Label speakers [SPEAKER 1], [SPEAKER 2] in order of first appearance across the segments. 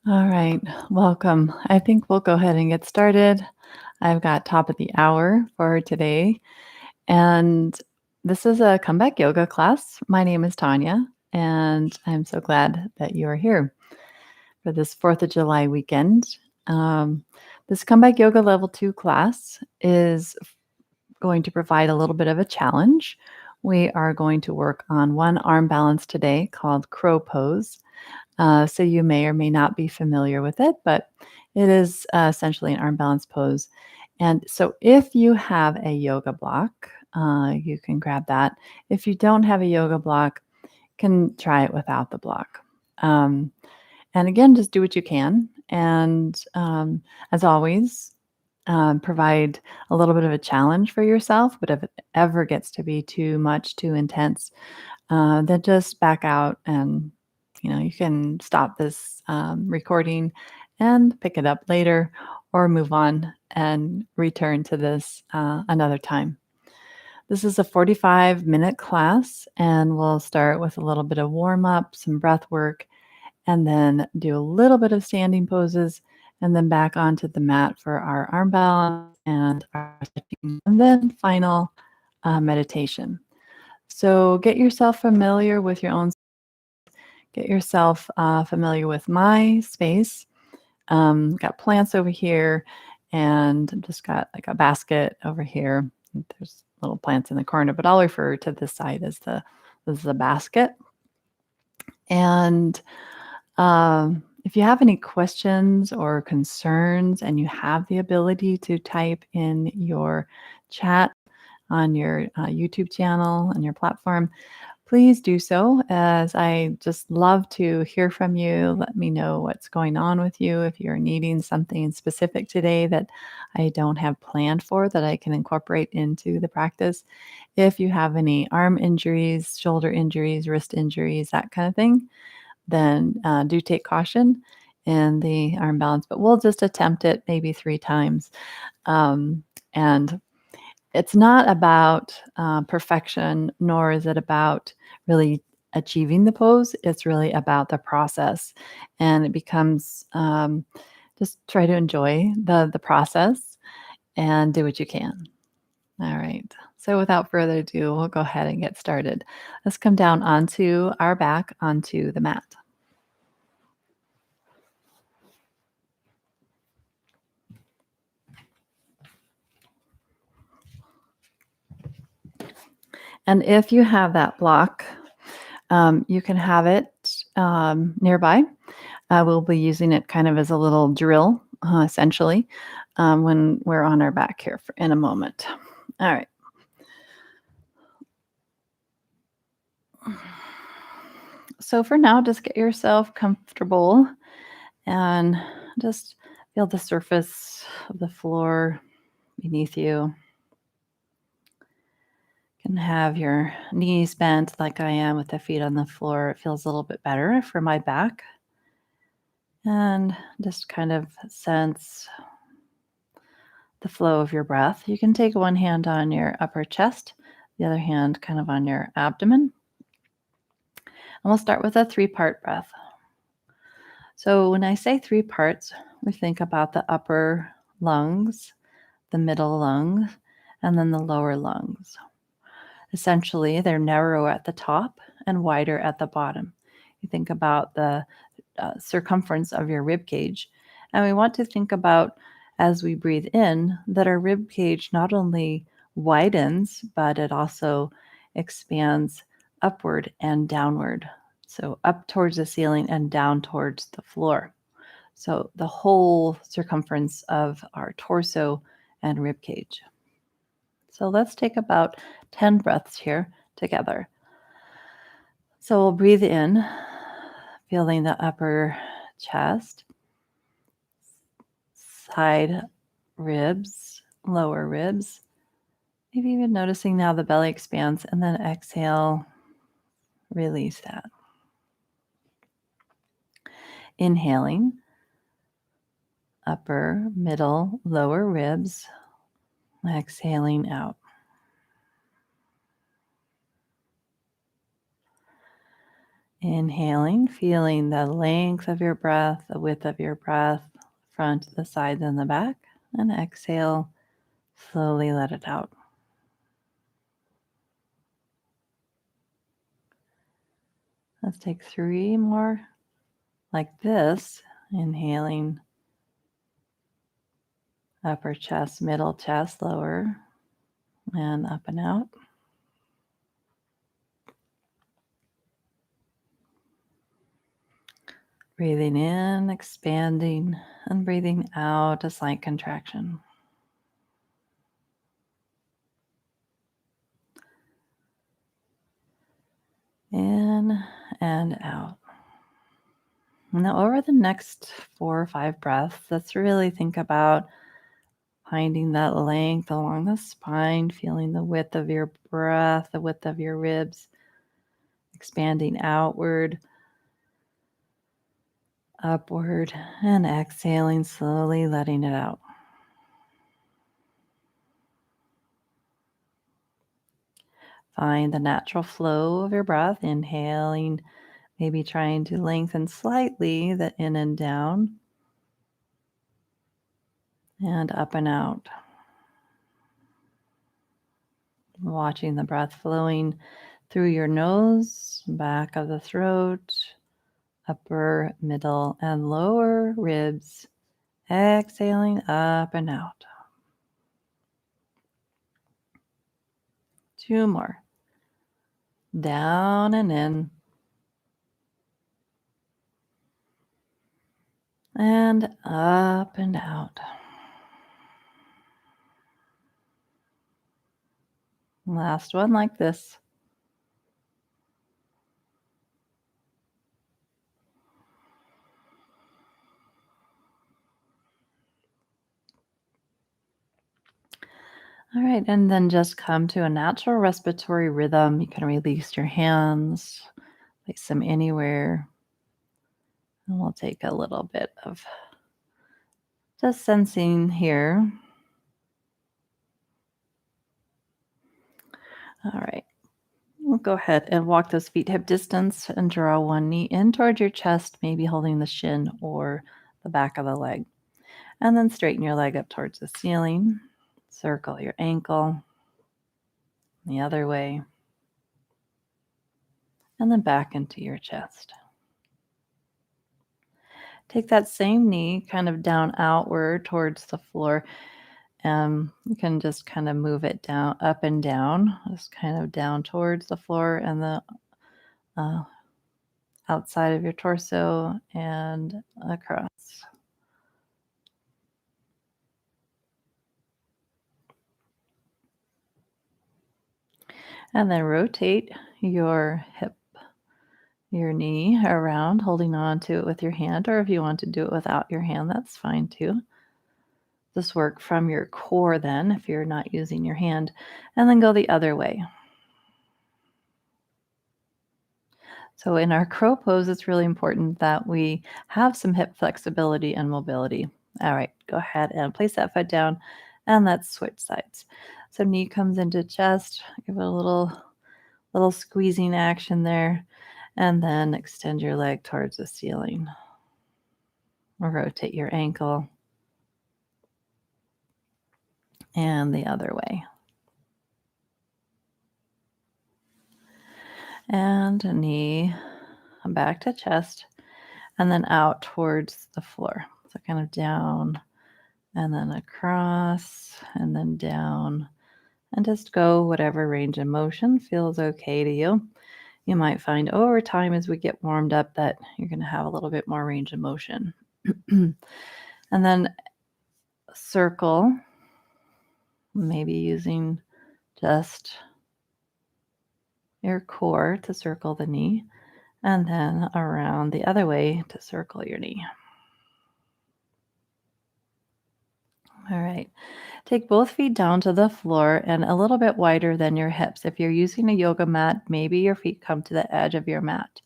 [SPEAKER 1] All right, welcome. I think we'll go ahead and get started. I've got top of the hour for today, and this is a comeback yoga class. My name is Tonya, and I'm so glad that you are here for this 4th of July weekend. Um, this comeback yoga level 2 class is going to provide a little bit of a challenge. We are going to work on one arm balance today called crow pose. So you may or may not be familiar with it, but it is essentially an arm balance pose. And so if you have a yoga block, you can grab that. If you don't have a yoga block, you can try it without the block. Um, and again, just do what you can. And as always, provide a little bit of a challenge for yourself. But if it ever gets to be too much, too intense, then just back out and you can stop this recording and pick it up later or move on and return to this another time. This is a 45-minute class, and we'll start with a little bit of warm up, some breath work, and then do a little bit of standing poses, and then back onto the mat for our arm balance and our stretching, and then final meditation. So get yourself familiar with your own. Get yourself familiar with my space. Got plants over here, and just got like a basket over here. There's little plants in the corner, but I'll refer to this side as the basket. And if you have any questions or concerns, and you have the ability to type in your chat on your YouTube channel and your platform, please do so, as I just love to hear from you. Let me know what's going on with you. If you're needing something specific today that I don't have planned for, that I can incorporate into the practice. If you have any arm injuries, shoulder injuries, wrist injuries, that kind of thing, then do take caution in the arm balance. But we'll just attempt it maybe 3 times. And it's not about perfection, nor is it about really achieving the pose. It's really about the process, and it becomes just try to enjoy the process and do what you can. All right. So without further ado, we'll go ahead and get started. Let's come down onto our back onto the mat. And if you have that block, you can have it nearby. We'll be using it kind of as a little drill, essentially, when we're on our back here in a moment. All right. So for now, just get yourself comfortable and just feel the surface of the floor beneath you. You can have your knees bent like I am with the feet on the floor. It feels a little bit better for my back. And just kind of sense the flow of your breath. You can take one hand on your upper chest, the other hand kind of on your abdomen. And we'll start with a 3-part breath. So when I say 3 parts, we think about the upper lungs, the middle lungs, and then the lower lungs. Essentially, they're narrow at the top and wider at the bottom. You think about the circumference of your rib cage. And we want to think about, as we breathe in, that our rib cage not only widens, but it also expands upward and downward. So up towards the ceiling and down towards the floor. So the whole circumference of our torso and rib cage. So let's take about 10 breaths here together. So we'll breathe in, feeling the upper chest, side ribs, lower ribs. Maybe even noticing now the belly expands, and then exhale, release that. Inhaling, upper, middle, lower ribs, exhaling out. Inhaling, feeling the length of your breath, the width of your breath, front, the sides, and the back. And exhale, slowly let it out. Let's take 3 more like this. Inhaling, upper chest, middle chest, lower, and up and out. Breathing in, expanding, and breathing out, a slight contraction. In and out. Now, over the next 4 or 5 breaths, let's really think about finding that length along the spine, feeling the width of your breath, the width of your ribs, expanding outward, upward, and exhaling slowly, letting it out. Find the natural flow of your breath, inhaling, maybe trying to lengthen slightly the in and down, and up and out. Watching the breath flowing through your nose, back of the throat, upper, middle, and lower ribs. Exhaling up and out. 2 more. Down and in. And up and out. Last one like this. All right, and then just come to a natural respiratory rhythm. You can release your hands, place them anywhere. And we'll take a little bit of just sensing here. All right. We'll go ahead and walk those feet hip distance and draw one knee in towards your chest, maybe holding the shin or the back of the leg. And then straighten your leg up towards the ceiling. Circle your ankle the other way. And then back into your chest. Take that same knee kind of down outward towards the floor. You can just kind of move it down, up and down, just kind of down towards the floor and the outside of your torso and across. And then rotate your hip, your knee around, holding on to it with your hand, or if you want to do it without your hand, that's fine too. Just work from your core then, if you're not using your hand, and then go the other way. So in our crow pose, it's really important that we have some hip flexibility and mobility. All right, go ahead and place that foot down, and let's switch sides. So knee comes into chest, give it a little squeezing action there, and then extend your leg towards the ceiling. Rotate your ankle, and the other way. And knee back to chest, and then out towards the floor. So kind of down, and then across, and then down, and just go whatever range of motion feels okay to you. You might find over time as we get warmed up that you're going to have a little bit more range of motion. And then circle, maybe using just your core to circle the knee, and then around the other way to circle your knee. All right. Take both feet down to the floor and a little bit wider than your hips. If you're using a yoga mat, maybe your feet come to the edge of your mat.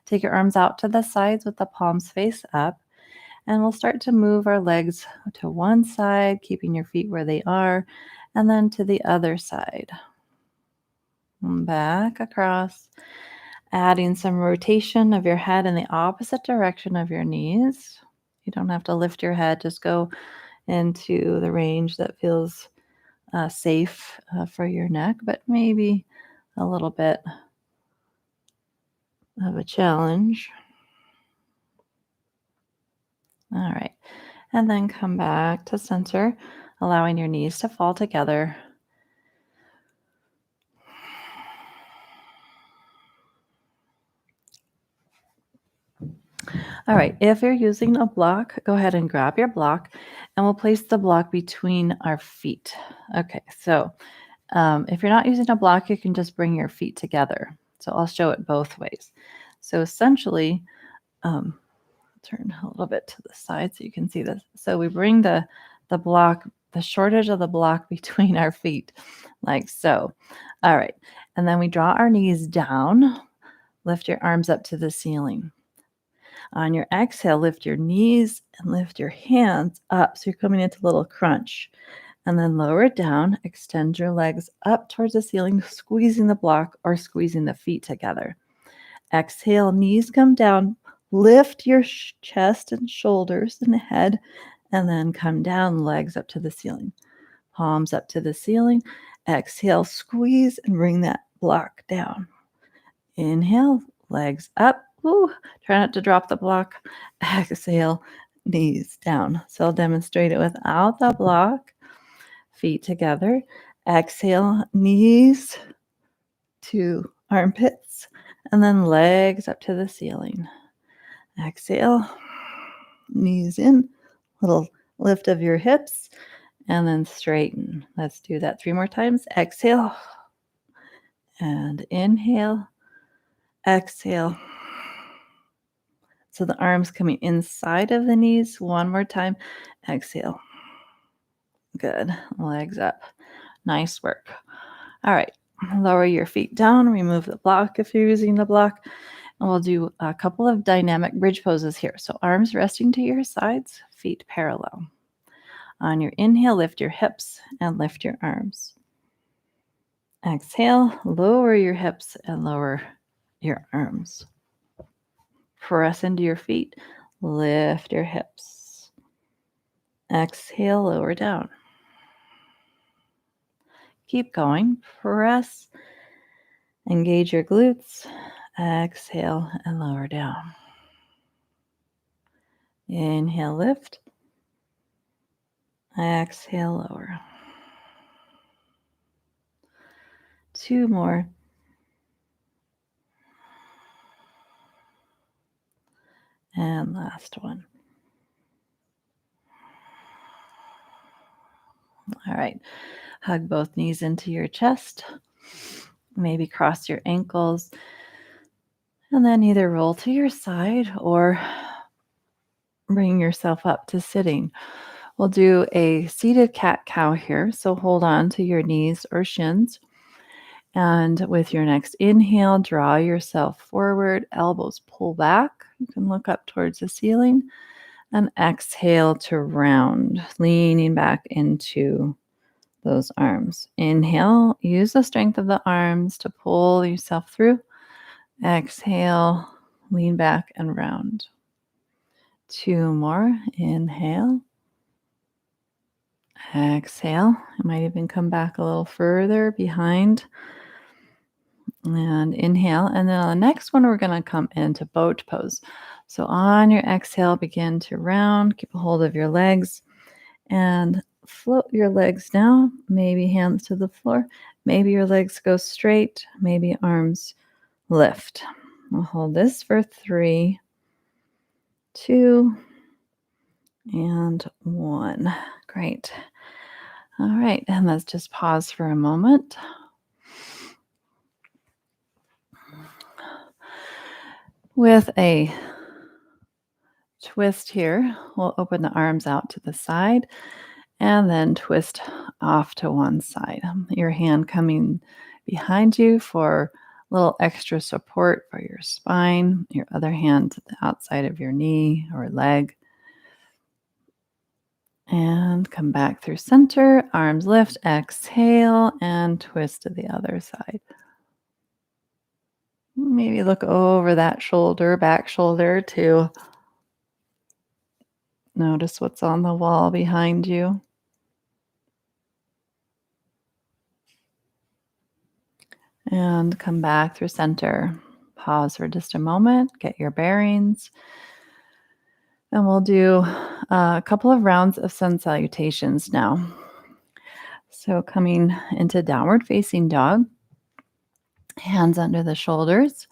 [SPEAKER 1] Take your arms out to the sides with the palms face up, and we'll start to move our legs to one side, keeping your feet where they are, and then to the other side. Back across, Adding some rotation of your head in the opposite direction of your knees. You don't have to lift your head, just go into the range that feels safe for your neck, but maybe a little bit of a challenge. All right. And then come back to center, allowing your knees to fall together. All right. If you're using a block, go ahead and grab your block and we'll place the block between our feet. Okay. So if you're not using a block, you can just bring your feet together. So I'll show it both ways. So essentially, turn a little bit to the side so you can see this. So we bring the block, the short edge of the block between our feet, like so. All right. And then we draw our knees down, lift your arms up to the ceiling. On your exhale, lift your knees and lift your hands up. So you're coming into a little crunch. And then lower it down, extend your legs up towards the ceiling, squeezing the block or squeezing the feet together. Exhale, knees come down, lift your chest and shoulders and head, and then come down, legs up to the ceiling. Palms up to the ceiling. Exhale, squeeze and bring that block down. Inhale, legs up. Ooh, try not to drop the block. Exhale, knees down. So I'll demonstrate it without the block. Feet together. Exhale, knees to armpits, and then legs up to the ceiling. Exhale, knees in, little lift of your hips, and then straighten. Let's do that 3 more times. Exhale, and inhale, exhale. So the arms coming inside of the knees. 1 more time. Exhale. Good. Legs up. Nice work. All right. Lower your feet down. Remove the block if you're using the block. And we'll do a couple of dynamic bridge poses here. So arms resting to your sides, feet parallel. On your inhale, lift your hips and lift your arms. Exhale, lower your hips and lower your arms. Press into your feet, lift your hips. Exhale, lower down. Keep going. Press, engage your glutes. Exhale and lower down. Inhale, lift. Exhale, lower. 2 more. And last one. All right. Hug both knees into your chest. Maybe cross your ankles. And then either roll to your side or bring yourself up to sitting. We'll do a seated cat-cow here. So hold on to your knees or shins. And with your next inhale, draw yourself forward, elbows pull back. You can look up towards the ceiling. And exhale to round, leaning back into those arms. Inhale, use the strength of the arms to pull yourself through. Exhale, lean back and round. 2 more. Inhale. Exhale. You might even come back a little further behind. And inhale. And then on the next one, we're going to come into boat pose. So on your exhale, begin to round. Keep a hold of your legs and float your legs down. Maybe hands to the floor. Maybe your legs go straight. Maybe arms lift. We'll hold this for 3, 2, and 1. Great. All right. And let's just pause for a moment. With a twist here, we'll open the arms out to the side and then twist off to one side. Your hand coming behind you for a little extra support for your spine, your other hand to the outside of your knee or leg. And come back through center, arms lift, exhale, and twist to the other side. Maybe look over that shoulder, back shoulder, to notice what's on the wall behind you. And come back through center. Pause for just a moment, get your bearings. And we'll do a couple of rounds of sun salutations now. So, coming into downward facing dog, hands under the shoulders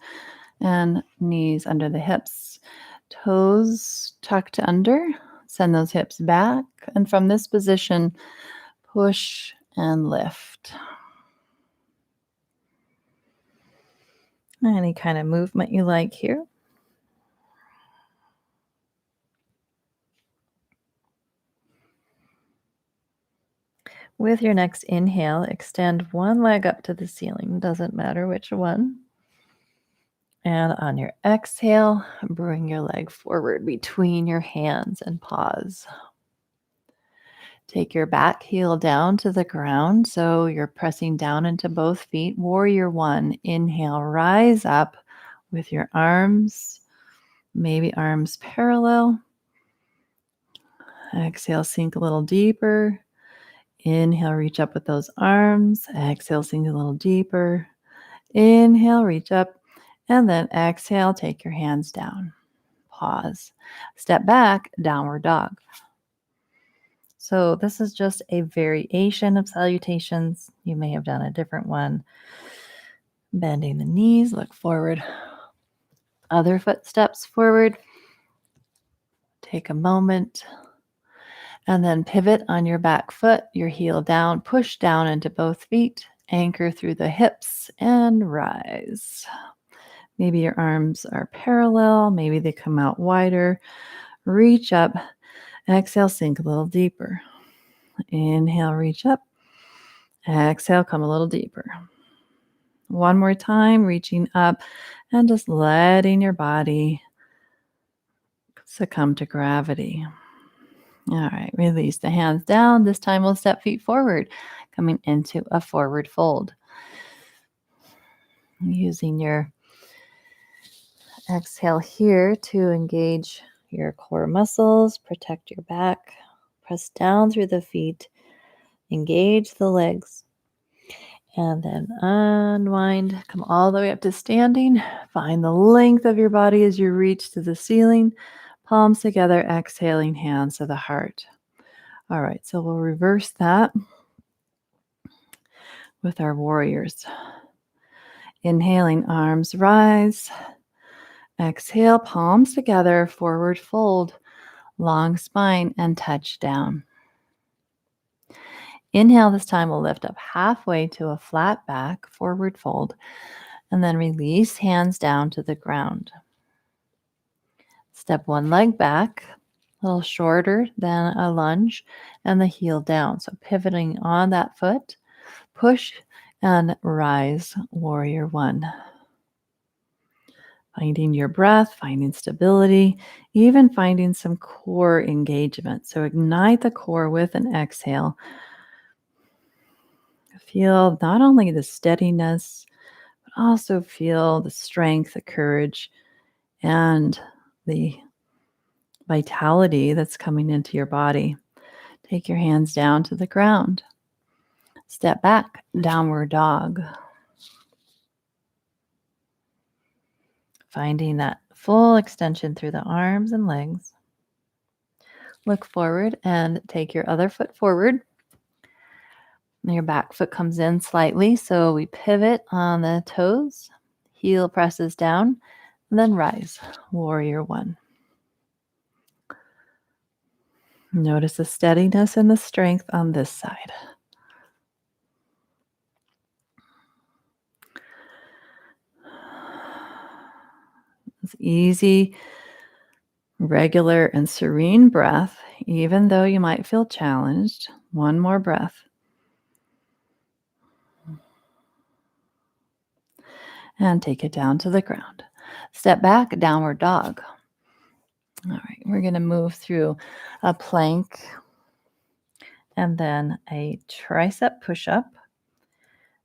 [SPEAKER 1] and knees under the hips, toes tucked under. Send those hips back. And from this position, push and lift. Any kind of movement you like here. With your next inhale, extend one leg up to the ceiling. Doesn't matter which one. And on your exhale, bring your leg forward between your hands and pause. Take your back heel down to the ground, so you're pressing down into both feet. Warrior one. Inhale, rise up with your arms, maybe arms parallel. Exhale, sink a little deeper. Inhale, reach up with those arms. Exhale, sink a little deeper. Inhale, reach up. And then exhale, take your hands down. Pause. Step back, downward dog. So this is just a variation of salutations. You may have done a different one. Bending the knees, look forward. Other footsteps forward. Take a moment. And then pivot on your back foot, your heel down, push down into both feet, anchor through the hips, and rise. Maybe your arms are parallel, maybe they come out wider. Reach up, exhale, sink a little deeper. Inhale, reach up. Exhale, come a little deeper. One more time, reaching up and just letting your body succumb to gravity. All right, release the hands down. This time we'll step feet forward, coming into a forward fold. Using your exhale here to engage your core muscles, protect your back, press down through the feet, engage the legs, and then unwind. Come all the way up to standing. Find the length of your body as you reach to the ceiling. Palms together, exhaling, hands to the heart. All right, so we'll reverse that with our warriors. Inhaling, arms rise. Exhale, palms together, forward fold, long spine, and touch down. Inhale, this time we'll lift up halfway to a flat back, forward fold, and then release hands down to the ground. Step one leg back, a little shorter than a lunge, and the heel down. So pivoting on that foot, push and rise, warrior one. Finding your breath, finding stability, even finding some core engagement. So ignite the core with an exhale. Feel not only the steadiness, but also feel the strength, the courage, and the vitality that's coming into your body. Take your hands down to the ground. Step back, downward dog. Finding that full extension through the arms and legs. Look forward and take your other foot forward. Your back foot comes in slightly, so we pivot on the toes. Heel presses down, and then rise, warrior one. Notice the steadiness and the strength on this side. It's easy, regular, and serene breath, even though you might feel challenged. One more breath. And take it down to the ground. Step back, downward dog. All right, we're going to move through a plank and then a tricep push-up,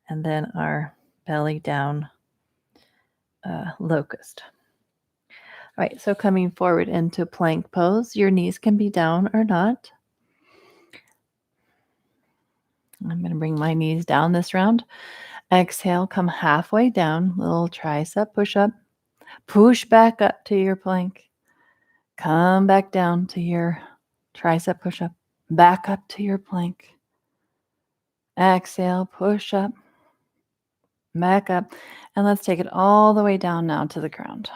[SPEAKER 1] and then our belly down
[SPEAKER 2] locust. All right, so coming forward into plank pose, your knees can be down or not. I'm going to bring my knees down this round. Exhale, come halfway down, little tricep push up. Push back up to your plank. Come back down to your tricep push up. Back up to your plank. Exhale, push up. Back up. And let's take it all the way down now to the ground.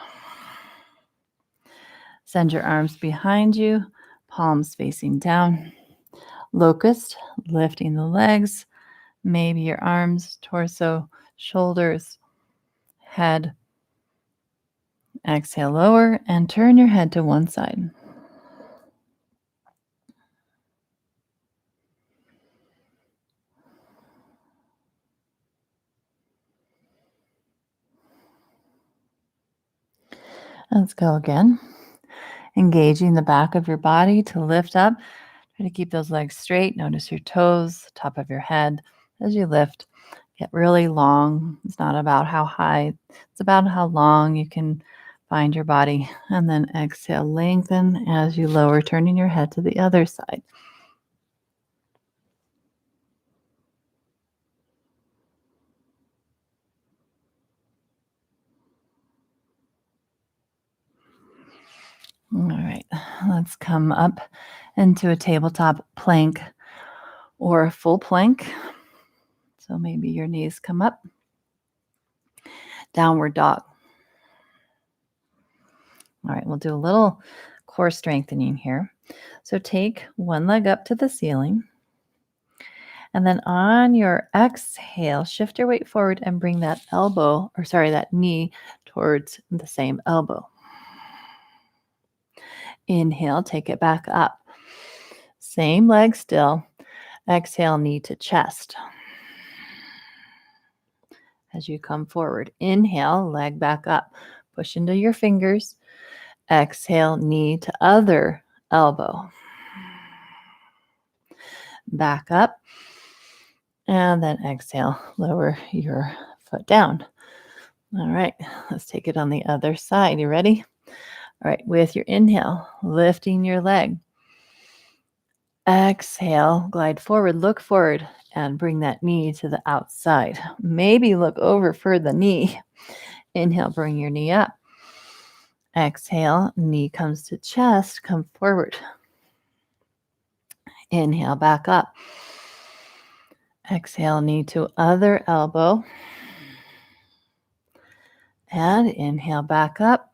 [SPEAKER 2] Send your arms behind you, palms facing down. Locust, lifting the legs, maybe your arms, torso, shoulders, head. Exhale, lower, and turn your head to one side. Let's go again. Engaging the back of your body to lift up. Try to keep those legs straight. Notice your toes, top of your head as you lift. Get really long. It's not about how high, it's about how long you can find your body. And then exhale, lengthen as you lower, turning your head to the other side. All right, let's come up into a tabletop plank or a full plank. So maybe your knees come up. Downward dog. All right, we'll do a little core strengthening here. So take one leg up to the ceiling. And then on your exhale, shift your weight forward and bring that that knee towards the same elbow. Inhale, take it back up. Same leg still. Exhale, knee to chest. As you come forward, inhale, leg back up. Push into your fingers. Exhale, knee to other elbow. Back up. And then exhale, lower your foot down. All right, let's take it on the other side. You ready? All right, with your inhale, lifting your leg. Exhale, glide forward, look forward, and bring that knee to the outside. Maybe look over for the knee. Inhale, bring your knee up. Exhale, knee comes to chest, come forward. Inhale, back up. Exhale, knee to other elbow. And inhale, back up.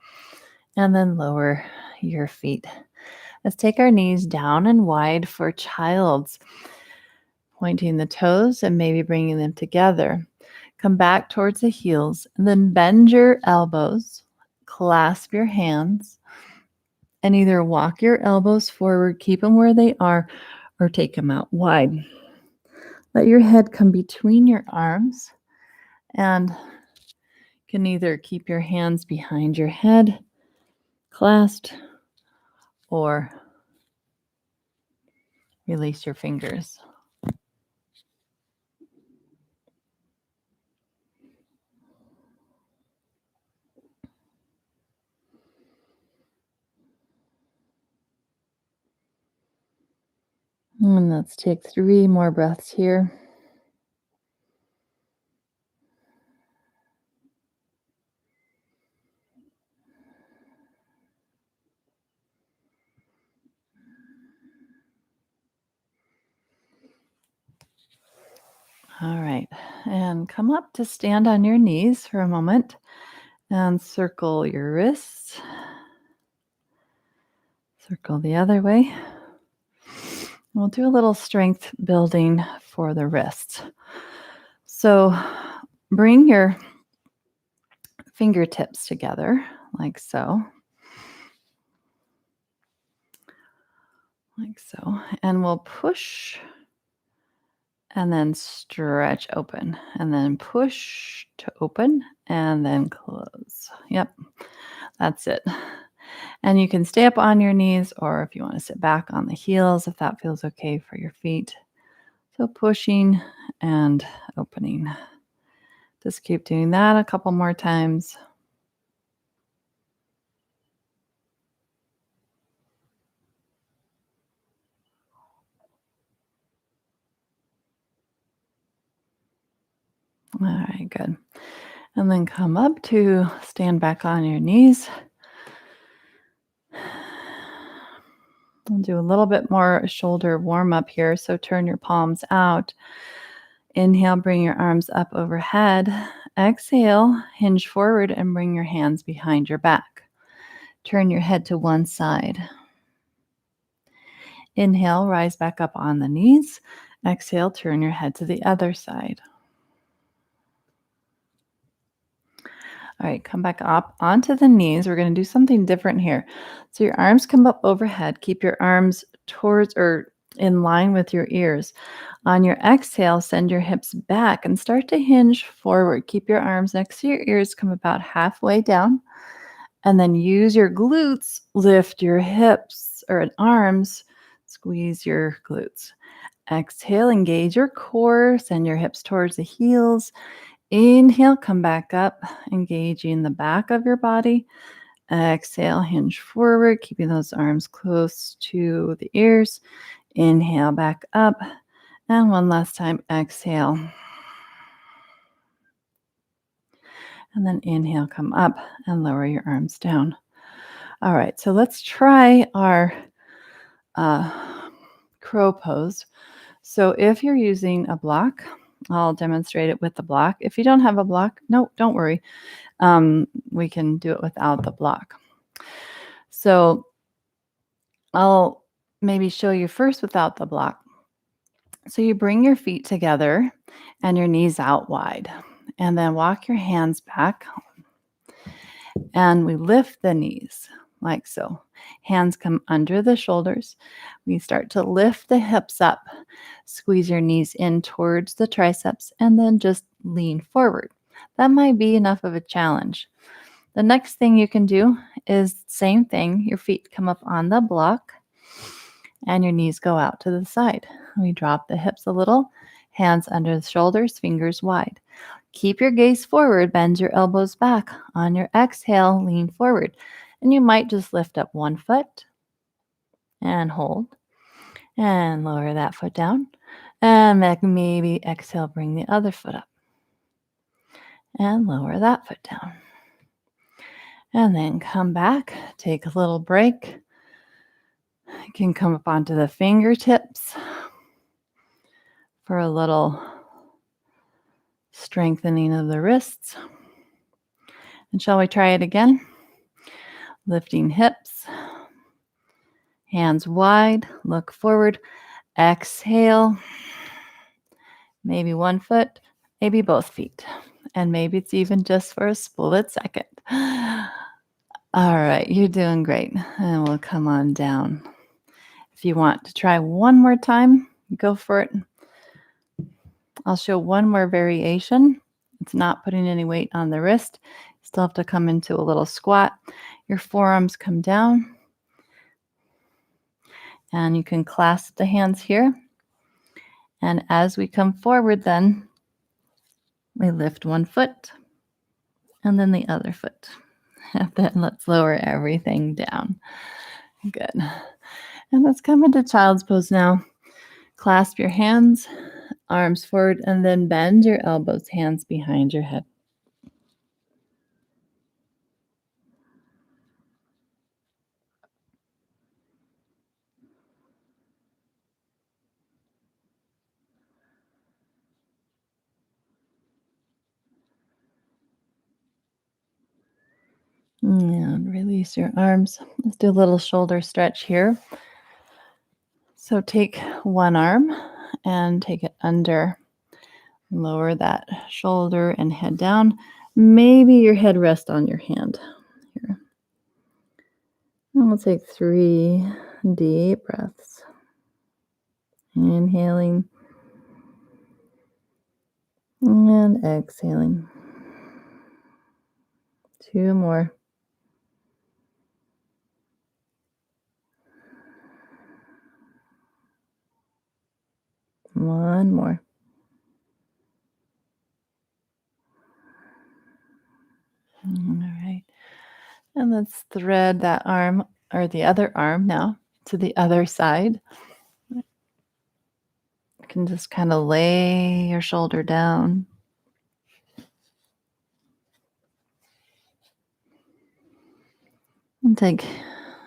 [SPEAKER 2] And then lower your feet. Let's take our knees down and wide for child's. Pointing the toes and maybe bringing them together. Come back towards the heels and then bend your elbows. Clasp your hands and either walk your elbows forward, keep them where they are, or take them out wide. Let your head come between your arms and you can either keep your hands behind your head, clasped, or release your fingers. And let's take 3 more breaths here. All right, and come up to stand on your knees for a moment and circle your wrists. Circle the other way. We'll do a little strength building for the wrists. So bring your fingertips together like so. Like so. And we'll push and then stretch open, and then push to open, and then close. Yep, that's it. And you can stay up on your knees, or if you want to sit back on the heels, if that feels okay for your feet. So pushing and opening. Just keep doing that a couple more times.
[SPEAKER 1] All right, good. And then come up to stand back on your knees. We'll do a little bit more shoulder warm up here. So turn your palms out. Inhale, bring your arms up overhead. Exhale, hinge forward and bring your hands behind your back. Turn your head to one side. Inhale, rise back up on the knees. Exhale, turn your head to the other side. All right, come back up onto the knees. We're going to do something different here. So your arms come up overhead. Keep your arms towards or in line with your ears. On your exhale, send your hips back and start to hinge forward. Keep your arms next to your ears, come about halfway down, and then use your glutes, lift your hips or arms, squeeze your glutes. Exhale, engage your core, send your hips towards the heels. Inhale, come back up, engaging the back of your body. Exhale, hinge forward, keeping those arms close to the ears. Inhale, back up. And one last time, exhale. And then inhale, come up and lower your arms down. All right, so let's try our crow pose. So if you're using a block, I'll demonstrate it with the block. If you don't have a block, no, don't worry. We can do it without the block. So I'll maybe show you first without the block. So you bring your feet together and your knees out wide, and then walk your hands back, and we lift the knees like so. Hands come under the shoulders. We start to lift the hips up, squeeze your knees in towards the triceps, and then just lean forward. That might be enough of a challenge. The next thing you can do is same thing. Your feet come up on the block and your knees go out to the side. We drop the hips a little, hands under the shoulders, fingers wide. Keep your gaze forward, bend your elbows back. On your exhale, lean forward. And you might just lift up one foot and hold and lower that foot down. And maybe exhale, bring the other foot up and lower that foot down. And then come back, take a little break. You can come up onto the fingertips for a little strengthening of the wrists. And shall we try it again? Lifting hips, hands wide, look forward, exhale, maybe one foot, maybe both feet, and maybe it's even just for a split second. All right, you're doing great. And we'll come on down. If you want to try one more time, go for it. I'll show one more variation. It's not putting any weight on the wrist. You still have to come into a little squat. Your forearms come down. And you can clasp the hands here. And as we come forward, then we lift one foot and then the other foot. And then let's lower everything down. Good. And let's come into child's pose now. Clasp your hands, arms forward, and then bend your elbows, hands behind your head. And release your arms. Let's do a little shoulder stretch here. So take one arm and take it under. Lower that shoulder and head down. Maybe your head rests on your hand here. And we'll take 3 deep breaths. Inhaling and exhaling. 2 more. One more. All right. And let's thread that arm or the other arm now to the other side. You can just kind of lay your shoulder down.
[SPEAKER 2] And take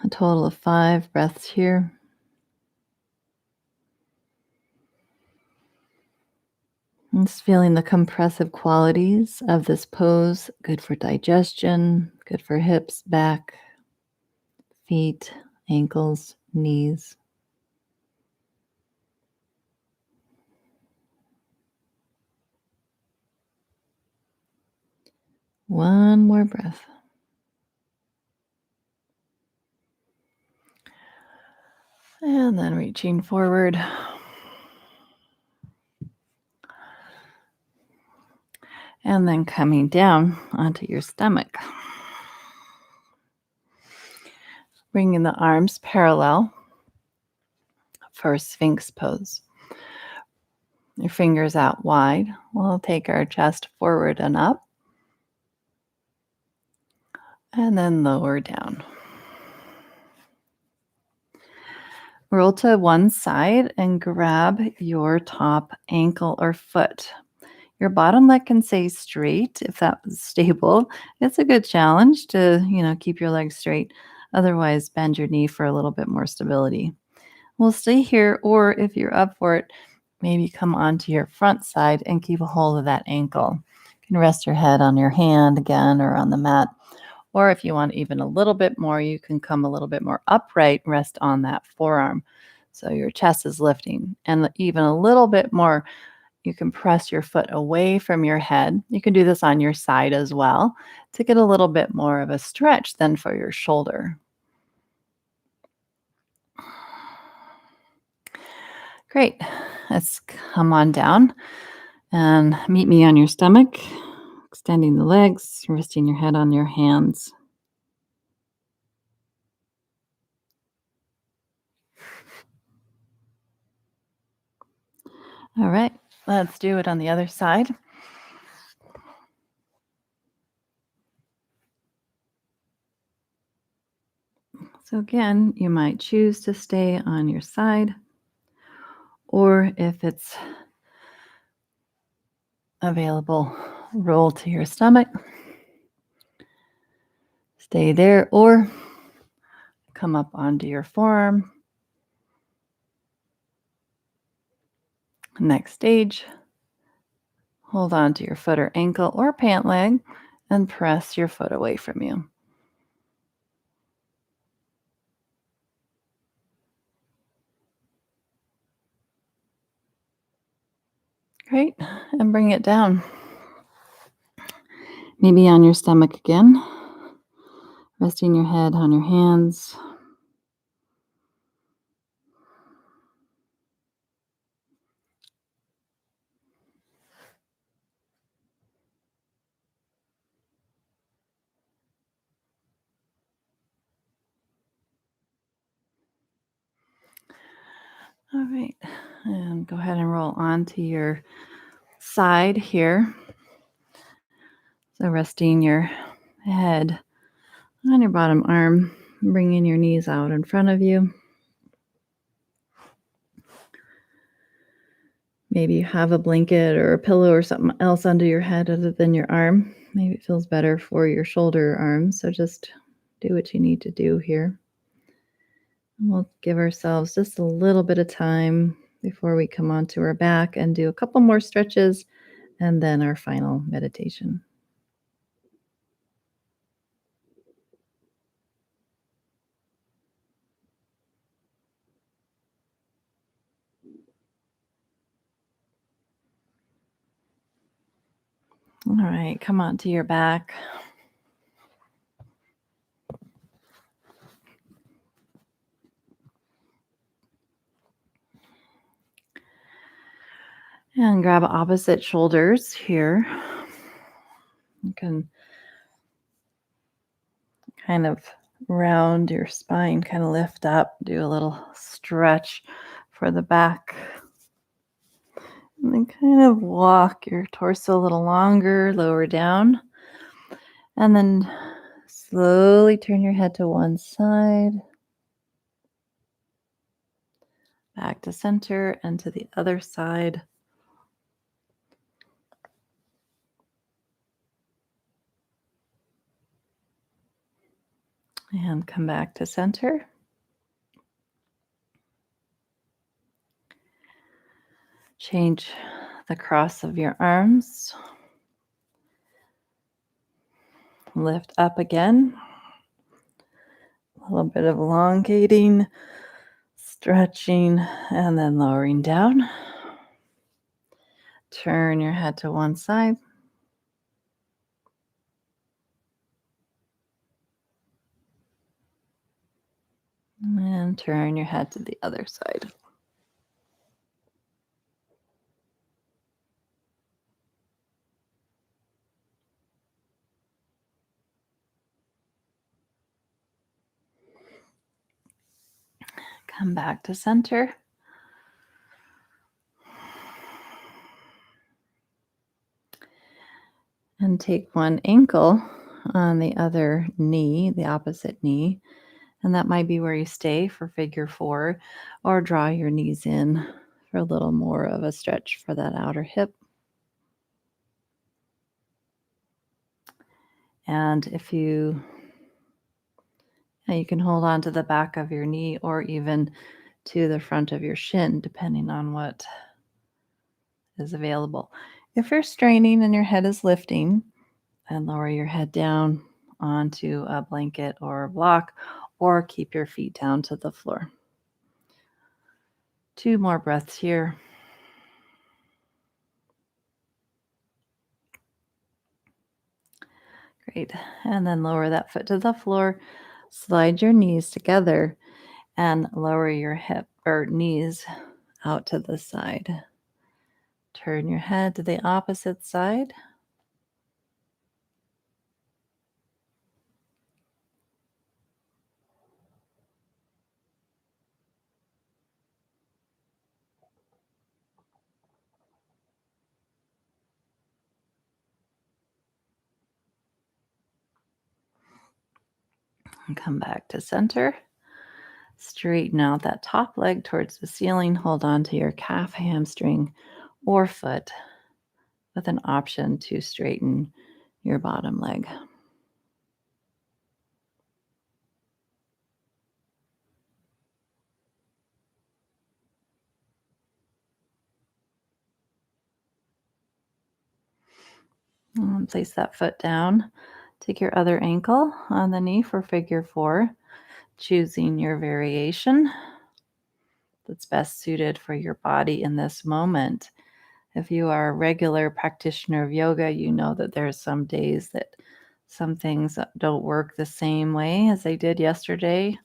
[SPEAKER 2] a total of 5 breaths here. And just feeling the compressive qualities of this pose. Good for digestion, good for hips, back, feet, ankles, knees. One more breath. And then reaching forward. And then coming down onto your stomach. Bringing the arms parallel for Sphinx pose. Your fingers out wide. We'll take our chest forward and up. And then lower down. Roll to one side and grab your top ankle or foot. Your bottom leg can stay straight if that's stable. It's a good challenge to, keep your legs straight. Otherwise, bend your knee for a little bit more stability. We'll stay here, or if you're up for it, maybe come onto your front side and keep a hold of that ankle. You can rest your head on your hand again or on the mat. Or if you want even a little bit more, you can come a little bit more upright, rest on that forearm. So your chest is lifting. And even a little bit more, you can press your foot away from your head. You can do this on your side as well to get a little bit more of a stretch than for your shoulder. Great. Let's come on down and meet me on your stomach, extending the legs, resting your head on your hands. All right, let's do it on the other side. So again, you might choose to stay on your side, or if it's available, roll to your stomach. Stay there, or come up onto your forearm. Next stage, hold on to your foot or ankle or pant leg and press your foot away from you. Great, and bring it down. Maybe on your stomach again, resting your head on your hands. All right, and go ahead and roll onto your side here. So resting your head on your bottom arm, bringing your knees out in front of you. Maybe you have a blanket or a pillow or something else under your head other than your arm. Maybe it feels better for your shoulder or arm. So just do what you need to do here. And we'll give ourselves just a little bit of time before we come onto our back and do a couple more stretches and then our final meditation. All right, come onto your back. And grab opposite shoulders here. You can kind of round your spine, kind of lift up, do a little stretch for the back. And then kind of walk your torso a little longer, lower down. And then slowly turn your head to one side, back to center, and to the other side. And And come back to center. Change the cross of your arms. Lift up again. A little bit of elongating, stretching, and then lowering down. Turn your head to one side. And turn your head to the other side. Come back to center. And take one ankle on the other knee, the opposite knee. And that might be where you stay for figure 4, or draw your knees in for a little more of a stretch for that outer hip. And if you can hold on to the back of your knee or even to the front of your shin, depending on what is available. If you're straining and your head is lifting, then lower your head down onto a blanket or a block, or keep your feet down to the floor. 2 more breaths here. Great. And then lower that foot to the floor. Slide your knees together and lower your hip or knees out to the side. Turn your head to the opposite side. And come back to center. Straighten out that top leg towards the ceiling. Hold on to your calf, hamstring, or foot with an option to straighten your bottom leg. And place that foot down. Take your other ankle on the knee for figure 4, choosing your variation that's best suited for your body in this moment. If you are a regular practitioner of yoga, you know that there's some days that some things don't work the same way as they did yesterday.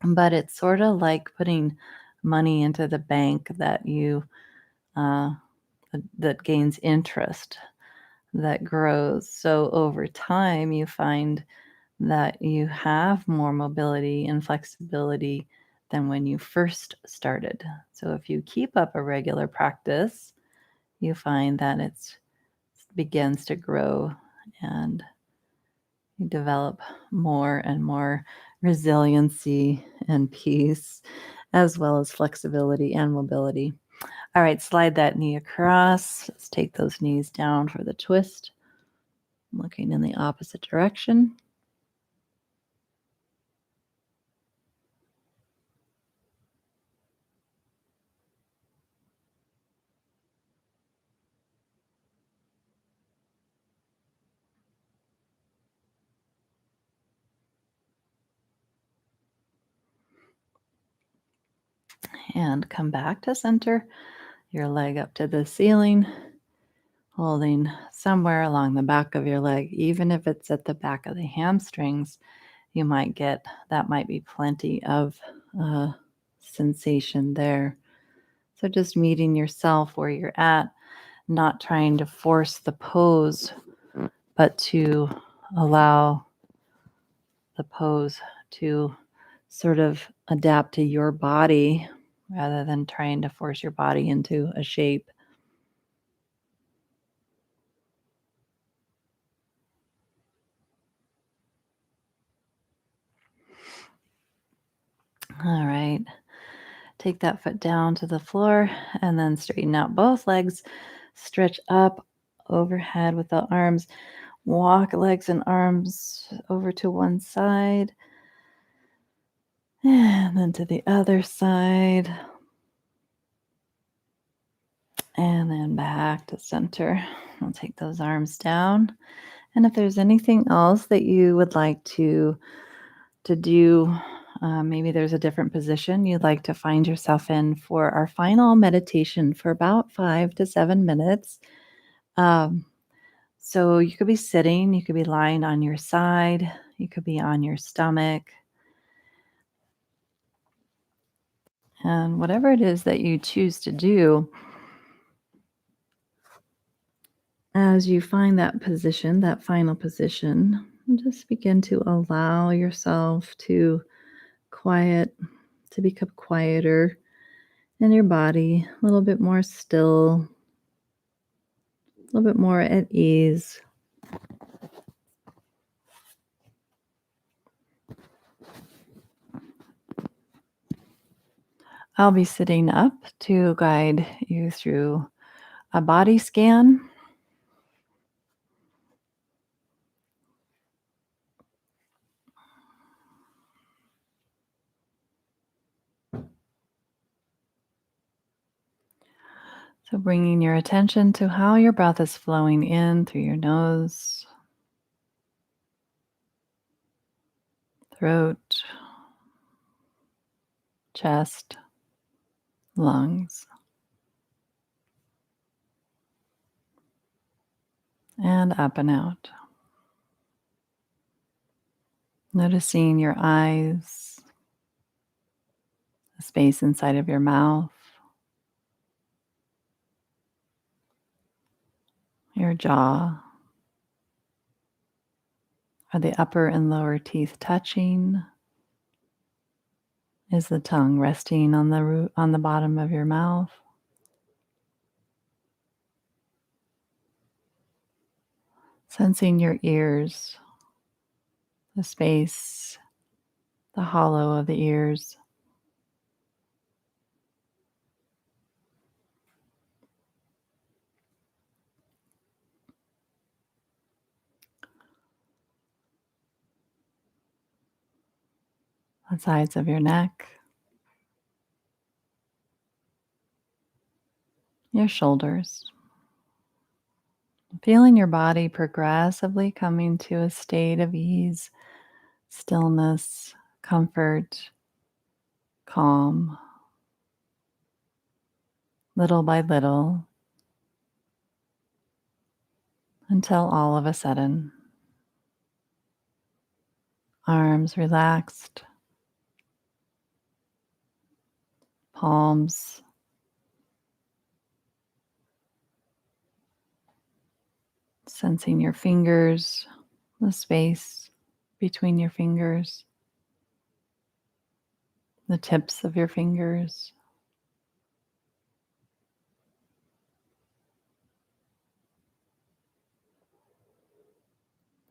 [SPEAKER 2] But it's sort of like putting money into the bank that uh, that gains interest, that grows. So over time, you find that you have more mobility and flexibility than when you first started. So if you keep up a regular practice, you find that it begins to grow and you develop more and more resiliency and peace, as well as flexibility and mobility. All right, slide that knee across. Let's take those knees down for the twist, looking in the opposite direction. And come back to center, your leg up to the ceiling, holding somewhere along the back of your leg. Even if it's at the back of the hamstrings, you might get, that might be plenty of sensation there. So just meeting yourself where you're at, not trying to force the pose, but to allow the pose to sort of adapt to your body rather than trying to force your body into a shape. All right. Take that foot down to the floor and then straighten out both legs. Stretch up overhead with the arms. Walk legs and arms over to one side. And then to the other side. And then back to center. I'll take those arms down. And if there's anything else that you would like to do, maybe there's a different position you'd like to find yourself in for our final meditation for about 5 to 7 minutes. Um, so you could be sitting, you could be lying on your side, you could be on your stomach, and whatever it is that you choose to do, as you find that position, that final position, just begin to allow yourself to become quieter in your body, a little bit more still, a little bit more at ease. I'll be sitting up to guide you through a body scan. So, bringing your attention to how your breath is flowing in through your nose, throat, chest, lungs, and up and out. Noticing your eyes, the space inside of your mouth, your jaw. Are the upper and lower teeth touching? Is the tongue resting on the bottom of your mouth? Sensing your ears, the space, the hollow of the ears. The sides of your neck, your shoulders. Feeling your body progressively coming to a state of ease, stillness, comfort, calm, little by little, until all of a sudden, arms relaxed, palms sensing your fingers, the space between your fingers, the tips of your fingers.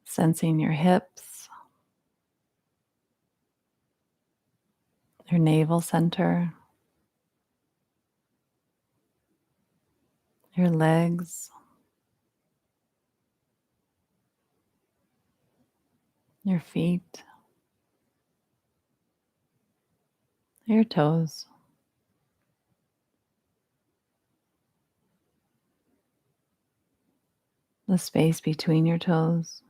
[SPEAKER 2] Sensing your hips, your navel center, your legs, your feet, your toes. The space between your toes.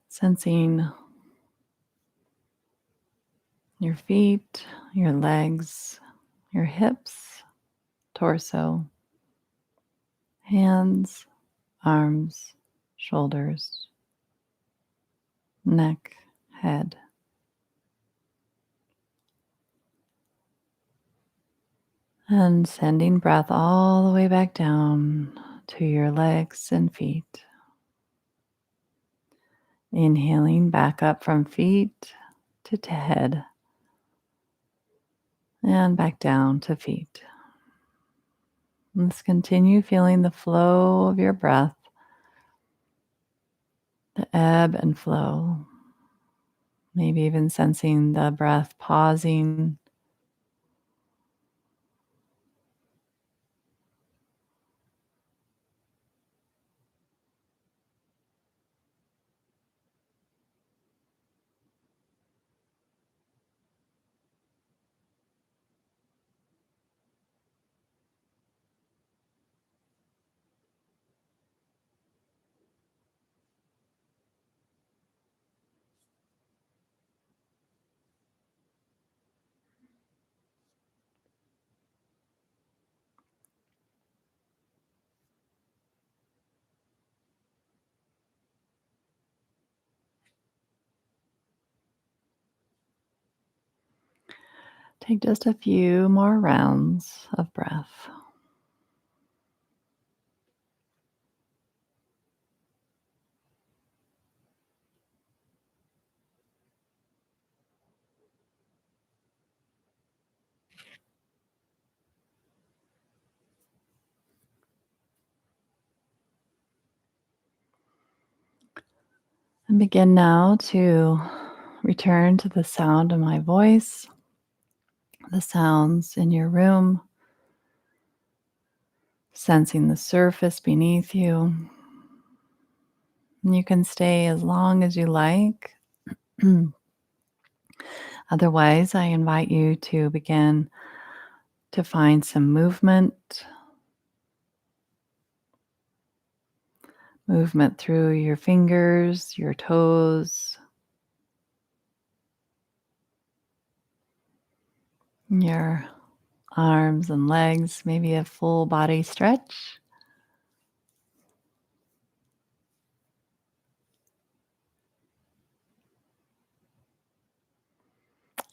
[SPEAKER 2] Sensing your feet, your legs, your hips, torso, hands, arms, shoulders, neck, head. And sending breath all the way back down to your legs and feet. Inhaling back up from feet to head and back down to feet. Let's continue feeling the flow of your breath, the ebb and flow. Maybe even sensing the breath pausing.
[SPEAKER 1] Take just a few more rounds of breath. And begin now to return to the sound of my voice, the sounds in your room, sensing the surface beneath you. And you can stay as long as you like. Otherwise, I invite you to begin to find some movement through your fingers, your toes, your arms and legs, maybe a full body stretch.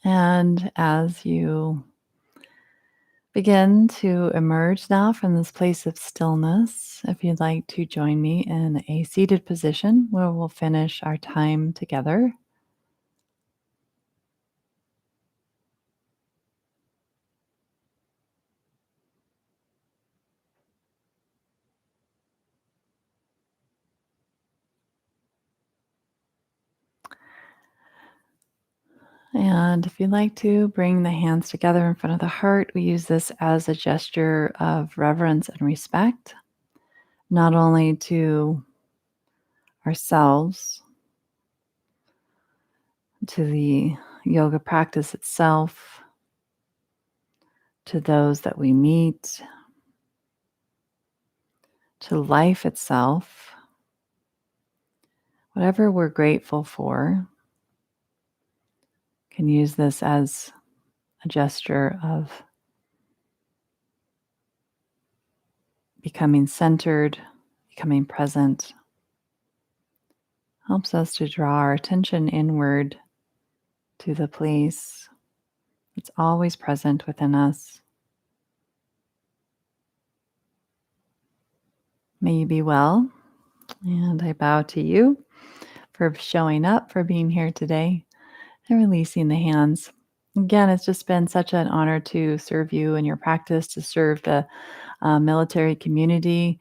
[SPEAKER 1] And as you begin to emerge now from this place of stillness, if you'd like to join me in a seated position where we'll finish our time together. And if you'd like to bring the hands together in front of the heart, we use this as a gesture of reverence and respect, not only to ourselves, to the yoga practice itself, to those that we meet, to life itself, whatever we're grateful for, can use this as a gesture of becoming centered, becoming present. Helps us to draw our attention inward to the place that's always present within us. May you be well, and I bow to you for showing up, for being here today, and releasing the hands. Again, it's just been such an honor to serve you in your practice, to serve the military community,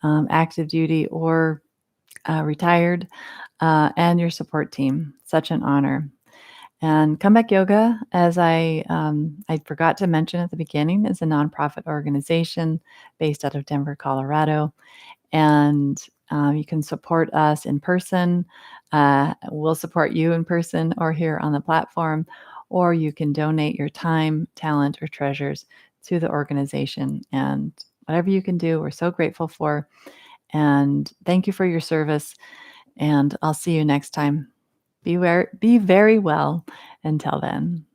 [SPEAKER 1] active duty or retired, and your support team. Such an honor. And Comeback Yoga, as I forgot to mention at the beginning, is a nonprofit organization based out of Denver, Colorado. And you can support us in person. We'll support you in person or here on the platform, or you can donate your time, talent, or treasures to the organization. And whatever you can do, we're so grateful for. And thank you for your service. And I'll see you next time. Be very well until then.